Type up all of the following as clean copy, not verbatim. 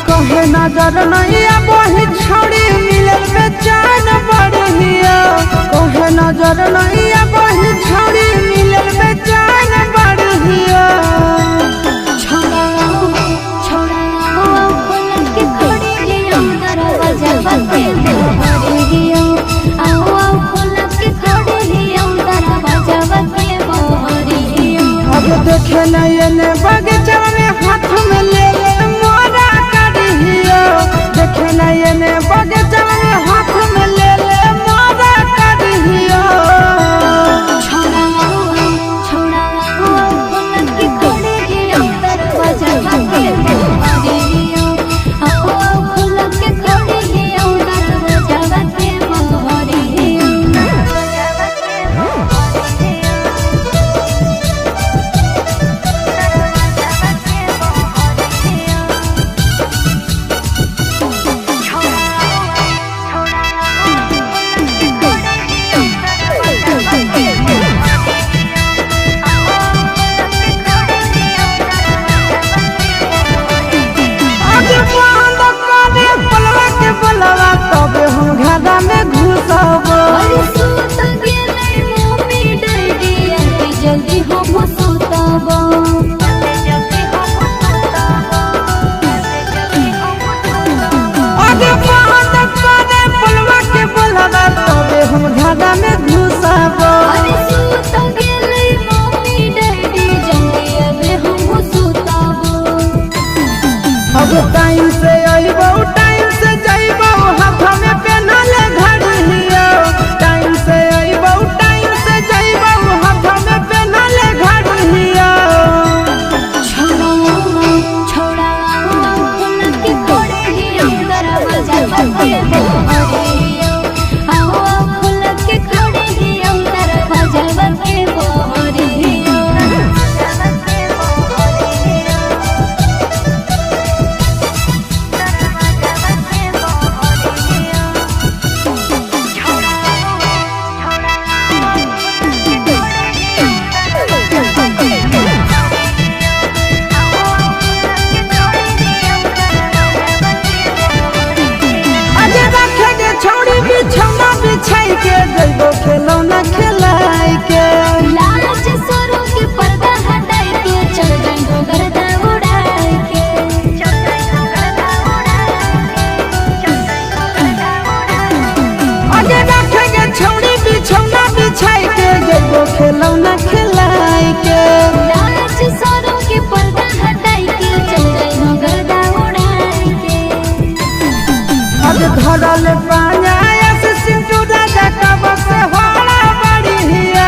कहे नजर नहीं वही छोड़ी मिलल बेचैन बढ़िया। कहे नजर नहीं वही छोड़ी मिलल बेचैन बढ़िया। अब देखे नहीं बगीचा में हाथ में ले मोरा करिया। देखे नहीं बगीचा में हाथ में ले मोरा करिया। टाइम से अइबो टाइम से जइबो हाथ में पेनल घड़िया। टाइम से अइबो टाइम से जइबो हाथ में पेनल घड़िया। खिलौना खिलाई के लाज सरों के पर्दा हटाई के चल जाएंगो गर्दा उड़ाई के। आगे रखेंगे छौड़ी बिछौना बिछाई के जइबो खिलौना खिलाई के। लाज सरों के पर्दा हटाई के चल जाएंगो गर्दा उड़ाई के। अब धरल पाया से सिंटू राजा का बस होला बढ़िया।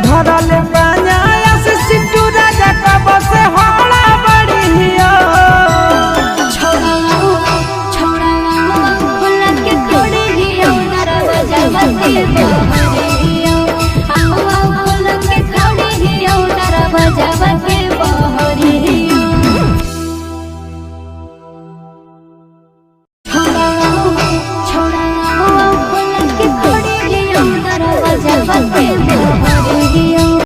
धरल पाया से सिंटू राजा का बस होला बढ़िया। छोड़ा खुला के खोड़ी हियो दरवाजा बंद बहरियो। आओ खुला के खोड़ी हियो दरवाजा बंद बहरियो। छोड़ा खुला के खोड़ी हियो दरवाजा बंद